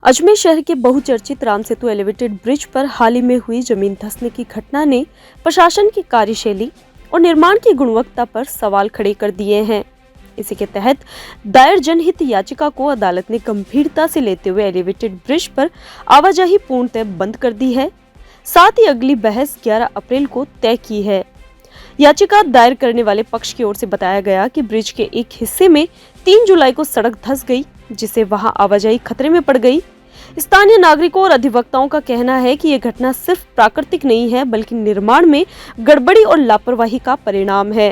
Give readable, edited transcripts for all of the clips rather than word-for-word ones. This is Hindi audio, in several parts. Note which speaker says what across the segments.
Speaker 1: अजमेर शहर के बहुचर्चित राम सेतु एलिवेटेड ब्रिज पर हाल ही में हुई जमीन धंसने की घटना ने प्रशासन की कार्यशैली और निर्माण की गुणवत्ता पर सवाल खड़े कर दिए हैं। इसी के तहत दायर जनहित याचिका को अदालत ने गंभीरता से लेते हुए एलिवेटेड ब्रिज पर आवाजाही पूर्णतः बंद कर दी है। साथ ही अगली बहस 11 अप्रैल को तय की है। याचिका दायर करने वाले पक्ष की ओर से बताया गया कि ब्रिज के एक हिस्से में 3 जुलाई को सड़क धंस गई, जिससे वहां आवाजाही खतरे में पड़ गई। स्थानीय नागरिकों और अधिवक्ताओं का कहना है कि यह घटना सिर्फ प्राकृतिक नहीं है, बल्कि निर्माण में गड़बड़ी और लापरवाही का परिणाम है।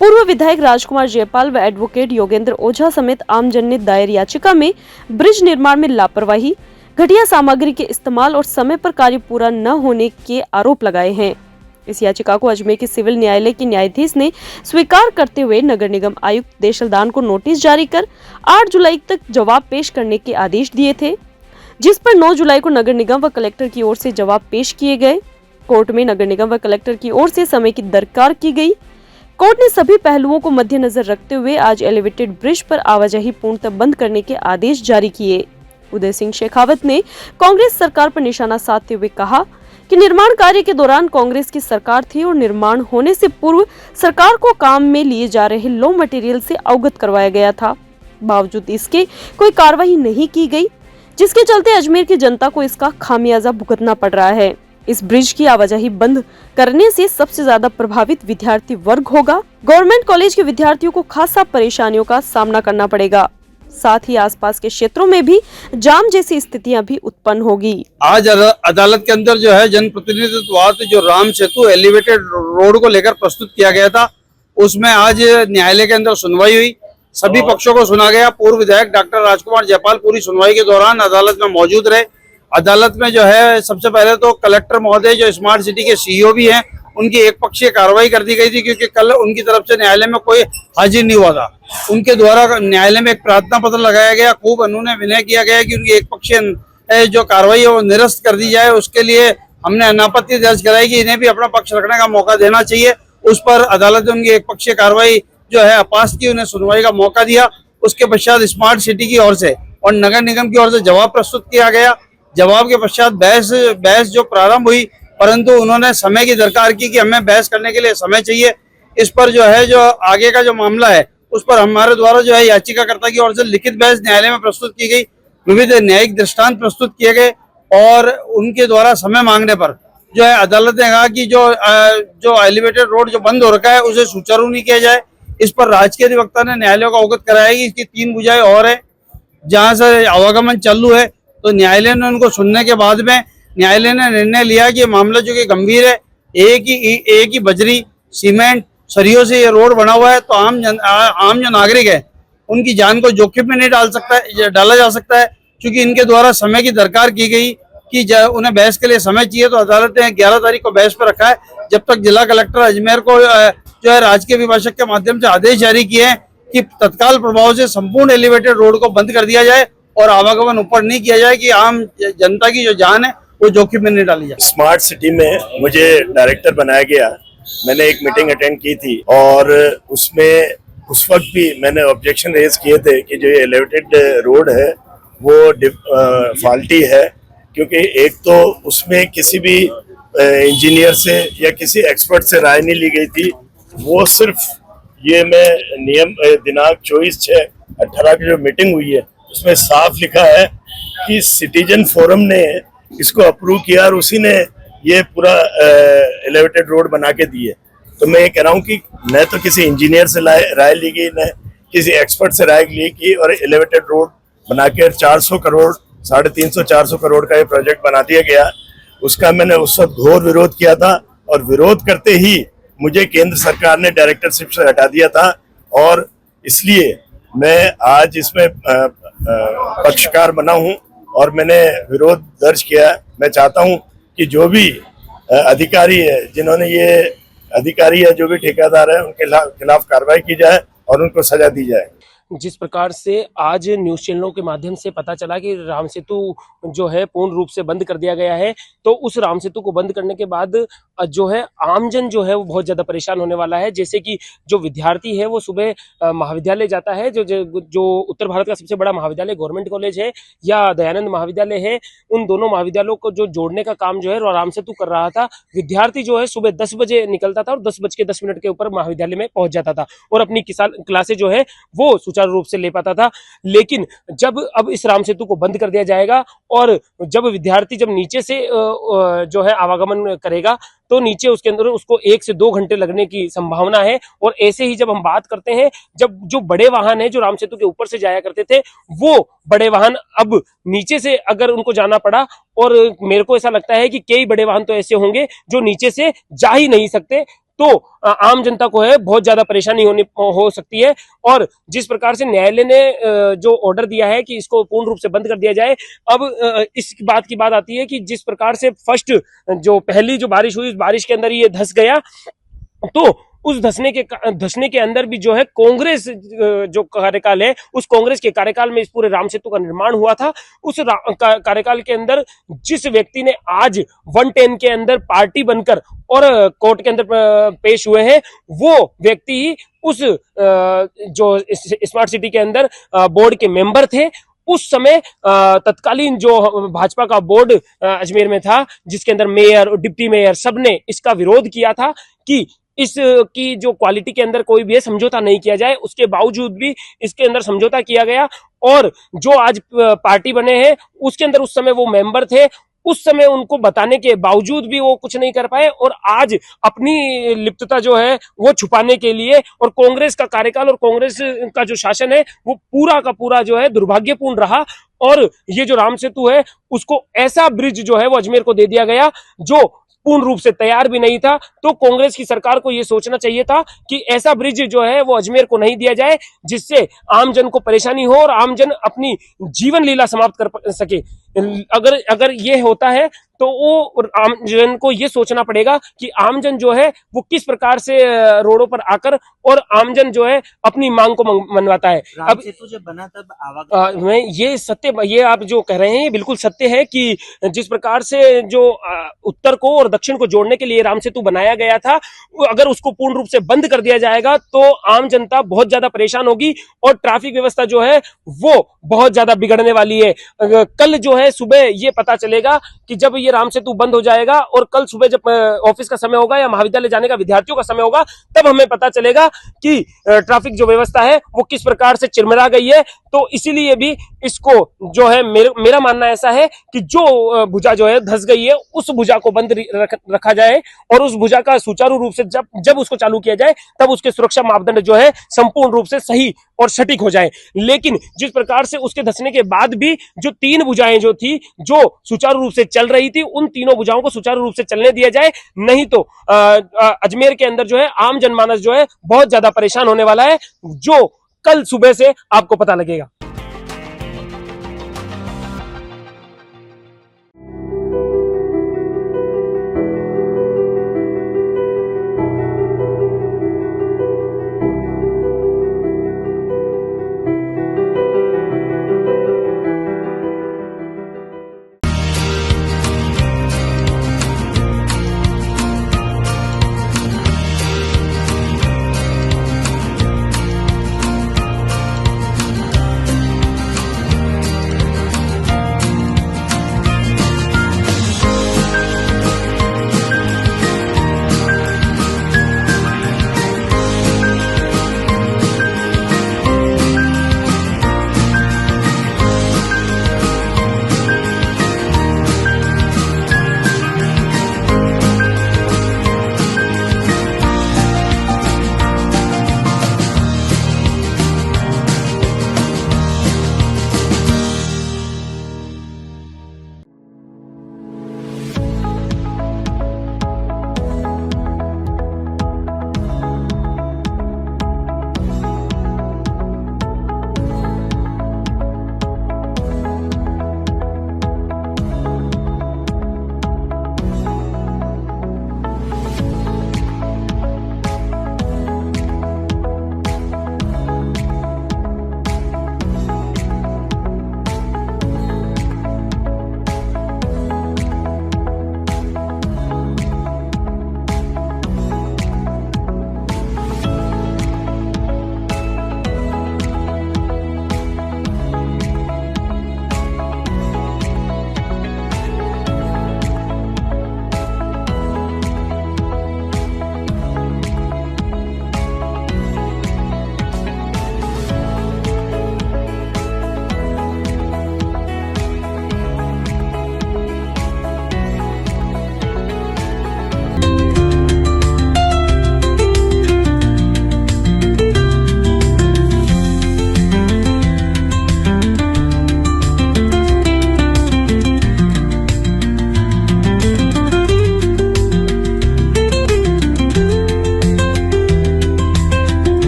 Speaker 1: पूर्व विधायक राजकुमार जयपाल व एडवोकेट योगेंद्र ओझा समेत आमजन ने दायर याचिका में ब्रिज निर्माण में लापरवाही, घटिया सामग्री के इस्तेमाल और समय पर कार्य पूरा न होने के आरोप लगाए हैं। इस याचिका को अजमेर के सिविल न्यायालय के न्यायाधीश ने स्वीकार करते हुए नगर निगम आयुक्त देशलदान को नोटिस जारी कर 8 जुलाई तक जवाब पेश करने के आदेश दिए थे, जिस पर 9 जुलाई को नगर निगम व कलेक्टर की ओर से जवाब पेश किए गए। कोर्ट में नगर निगम व कलेक्टर की ओर से समय की दरकार की गई। कोर्ट ने सभी पहलुओं को मद्देनजर रखते हुए आज एलिवेटेड ब्रिज पर आवाजाही पूर्णतः बंद करने के आदेश जारी किए। उदय सिंह शेखावत ने कांग्रेस सरकार पर निशाना साधते हुए कहा कि निर्माण कार्य के दौरान कांग्रेस की सरकार थी और निर्माण होने से पूर्व सरकार को काम में लिए जा रहे लो मटेरियल से अवगत करवाया गया था। बावजूद इसके कोई कार्रवाई नहीं की गई, जिसके चलते अजमेर की जनता को इसका खामियाजा भुगतना पड़ रहा है। इस ब्रिज की आवाजाही बंद करने से सबसे ज्यादा प्रभावित विद्यार्थी वर्ग होगा। गवर्नमेंट कॉलेज के विद्यार्थियों को खासा परेशानियों का सामना करना पड़ेगा। साथ ही आसपास के क्षेत्रों में भी जाम जैसी स्थितियां भी उत्पन्न होगी।
Speaker 2: आज अदालत के अंदर जो है जनप्रतिनिधित्व जो राम सेतु एलिवेटेड रोड को लेकर प्रस्तुत किया गया था, उसमें आज न्यायालय के अंदर सुनवाई हुई। सभी पक्षों को सुना गया। पूर्व विधायक डॉक्टर राजकुमार जयपाल पूरी सुनवाई के दौरान अदालत में मौजूद रहे। अदालत में जो है सबसे पहले तो कलेक्टर महोदय जो स्मार्ट सिटी के सीईओ भी हैं, उनकी एक पक्षीय कार्रवाई कर दी गई थी, क्योंकि कल उनकी तरफ से न्यायालय में कोई हाजिर नहीं हुआ था। उनके द्वारा न्यायालय में एक प्रार्थना पत्र लगाया गया। खूब उन्होंने विनय किया गया कि उनकी एक पक्षीय जो कार्रवाई है वो निरस्त कर दी जाए। उसके लिए हमने अनापत्ति दर्ज कराई कि इन्हें भी अपना पक्ष रखने का मौका देना चाहिए। उस पर अदालत ने उनकी एक पक्षीय कार्रवाई जो है अपास की, उन्हें सुनवाई का मौका दिया। उसके पश्चात स्मार्ट सिटी की ओर से और नगर निगम की ओर से जवाब प्रस्तुत किया गया। जवाब के पश्चात बहस जो प्रारंभ हुई, परंतु उन्होंने समय की दरकार की कि हमें बहस करने के लिए समय चाहिए। इस पर जो है जो आगे का जो मामला है उस पर हमारे द्वारा जो है याचिकाकर्ता की ओर से लिखित बहस न्यायालय में प्रस्तुत की गई। विविध न्यायिक दृष्टांत प्रस्तुत किए गए और उनके द्वारा समय मांगने पर जो है अदालत ने कहा कि जो एलिवेटेड रोड जो बंद हो रखा है उसे सुचारू नहीं किया जाए। इस पर राजकीय अधिवक्ता ने न्यायालय को अवगत कराया कि इसकी 3 भुजाएं और है जहां से आवागमन चालू है। तो न्यायालय ने उनको सुनने के बाद में न्यायालय ने निर्णय लिया कि मामला जो कि गंभीर है, एक ही बजरी सीमेंट सरियों से ये रोड बना हुआ है, तो आम जो नागरिक है उनकी जान को जोखिम में नहीं डाला जा सकता है। क्योंकि इनके द्वारा समय की दरकार की गई कि उन्हें बहस के लिए समय चाहिए, तो अदालत ने 11 तारीख को बहस पर रखा है। जब तक जिला कलेक्टर अजमेर को जो है राजकीय अभिभाषक के माध्यम से आदेश जारी किए हैं कि तत्काल प्रभाव से संपूर्ण एलिवेटेड रोड को बंद कर दिया जाए और आवागमन ऊपर नहीं किया जाए कि आम जनता की जो जान है वो जोखिम में नहीं डाली जाए।
Speaker 3: स्मार्ट सिटी में मुझे डायरेक्टर बनाया गया। मैंने एक मीटिंग अटेंड की थी और उसमें उस वक्त भी मैंने ऑब्जेक्शन रेज किए थे कि जो एलिवेटेड रोड है वो फॉल्टी है, क्योंकि एक तो उसमें किसी भी इंजीनियर से या किसी एक्सपर्ट से राय नहीं ली गई थी। वो सिर्फ ये मैं नियम दिनांक 24/6/18 की जो मीटिंग हुई है उसमें साफ लिखा है कि सिटीजन फोरम ने इसको अप्रूव किया और उसी ने ये पूरा एलिवेटेड रोड बना के दी है। तो मैं ये कह रहा हूँ कि न तो किसी इंजीनियर से राय ली गई, न किसी एक्सपर्ट से राय ली गई, और एलिवेटेड रोड बना के 400 करोड़ 350-400 करोड़ का ये प्रोजेक्ट बना दिया गया। उसका मैंने उस वक्त घोर विरोध किया था और विरोध करते ही मुझे केंद्र सरकार ने डायरेक्टरशिप से हटा दिया था, और इसलिए मैं आज इसमें पक्षकार बना हूं और मैंने विरोध दर्ज किया। मैं चाहता हूं कि जो भी अधिकारी है, जिन्होंने ये अधिकारी है, जो भी ठेकेदार है, उनके खिलाफ कार्रवाई की जाए और उनको सजा दी जाए।
Speaker 4: जिस प्रकार से आज न्यूज़ चैनलों के माध्यम से पता चला कि राम सेतु जो है पूर्ण रूप से बंद कर दिया गया है, तो उस राम सेतु को बंद करने के बाद जो है आमजन जो है वो बहुत ज़्यादा परेशान होने वाला है। जैसे कि जो विद्यार्थी है वो सुबह महाविद्यालय जाता है, जो उत्तर भारत का सबसे बड़ा महाविद्यालय गवर्नमेंट कॉलेज है या दयानंद महाविद्यालय है, उन दोनों महाविद्यालयों को जो जोड़ने का काम जो है राम सेतु कर रहा था। विद्यार्थी जो है सुबह 10 बजे निकलता था और 10:10 के ऊपर महाविद्यालय में पहुंच जाता था और अपनी क्लासें जो है वो सुचारू रूप से ले पाता था। लेकिन जब अब इस राम सेतु को बंद कर दिया जाएगा और जब विद्यार्थी जब नीचे से जो है आवागमन करेगा तो नीचे उसके अंदर उसको 1 से 2 घंटे लगने की संभावना है। और ऐसे ही जब हम बात करते हैं, जब जो बड़े वाहन है जो राम सेतु के ऊपर से जाया करते थे, वो बड़े वाहन अब नीचे से अगर उनको जाना पड़ा, और मेरे को ऐसा लगता है कि कई बड़े वाहन तो ऐसे होंगे जो नीचे से जा ही नहीं सकते, तो आम जनता को है बहुत ज्यादा परेशानी हो सकती है। और जिस प्रकार से न्यायालय ने जो ऑर्डर दिया है कि इसको पूर्ण रूप से बंद कर दिया जाए, अब इस बात की बात आती है कि जिस प्रकार से पहली जो बारिश हुई, उस बारिश के अंदर ये धंस गया, तो उस धंसने के अंदर भी जो है कांग्रेस जो कार्यकाल है, उस कांग्रेस के कार्यकाल में इस पूरे राम सेतु का निर्माण हुआ था। उस कार्यकाल के अंदर जिस व्यक्ति ने आज 110 के अंदर पार्टी बनकर और कोर्ट के अंदर पेश हुए हैं, वो व्यक्ति ही उस जो स्मार्ट सिटी के अंदर बोर्ड के मेंबर थे। उस समय तत्कालीन जो भाजपा का बोर्ड अजमेर में था, जिसके अंदर मेयर और डिप्टी मेयर सबने इसका विरोध किया था कि इसकी जो क्वालिटी के अंदर कोई भी समझौता नहीं किया जाए। उसके बावजूद भी इसके अंदर समझौता किया गया और जो आज पार्टी बने हैं उसके अंदर उस समय वो मेंबर थे। उस समय उनको बताने के बावजूद भी वो कुछ नहीं कर पाए और आज अपनी लिप्तता जो है वो छुपाने के लिए, और कांग्रेस का कार्यकाल और कांग्रेस का जो शासन है वो पूरा का पूरा जो है दुर्भाग्यपूर्ण रहा। और ये जो राम सेतु है उसको ऐसा ब्रिज जो है वो अजमेर को दे दिया गया जो पूर्ण रूप से तैयार भी नहीं था। तो कांग्रेस की सरकार को यह सोचना चाहिए था कि ऐसा ब्रिज जो है वो अजमेर को नहीं दिया जाए जिससे आम जन को परेशानी हो और आम जन अपनी जीवन लीला समाप्त कर सके। अगर ये होता है तो वो आम जन को ये सोचना पड़ेगा कि आमजन जो है वो किस प्रकार से रोडों पर आकर और आमजन जो है अपनी मांग को मनवाता है।
Speaker 5: राम सेतु जब बना तब आवागमन
Speaker 4: ये सत्य, ये आप जो कह रहे हैं ये बिल्कुल सत्य है कि जिस प्रकार से जो उत्तर को और दक्षिण को जोड़ने के लिए राम सेतु बनाया गया था, अगर उसको पूर्ण रूप से बंद कर दिया जाएगा तो आम जनता बहुत ज्यादा परेशान होगी और ट्रैफिक व्यवस्था जो है वो बहुत ज्यादा बिगड़ने वाली है। कल जो है सुबह ये पता चलेगा कि जब ये राम सेतु बंद हो जाएगा और कल सुबह जब ऑफिस का समय होगा या महाविद्यालय जाने का विद्यार्थियों का समय होगा, तब हमें पता चलेगा कि ट्रैफिक जो व्यवस्था है वो किस प्रकार से चिरमिरा गई है। तो इसीलिए भी इसको जो है मेरा मानना ऐसा है कि जो भुजा जो है धंस गई है उस भुजा को बंद रखा जाए और उस भुजा का सुचारू रूप से जब उसको चालू किया जाए तब उसके सुरक्षा मापदंड जो है संपूर्ण रूप से सही और सटीक हो जाए। लेकिन जिस प्रकार से उसके धंसने के बाद भी जो 3 भुजाएं जो थी जो सुचारू रूप से चल रही थी, उन तीनों भुजाओं को सुचारू रूप से चलने दिया जाए, नहीं तो अजमेर के अंदर जो है आम जनमानस जो है बहुत ज्यादा परेशान होने वाला है, जो कल सुबह से आपको पता लगेगा।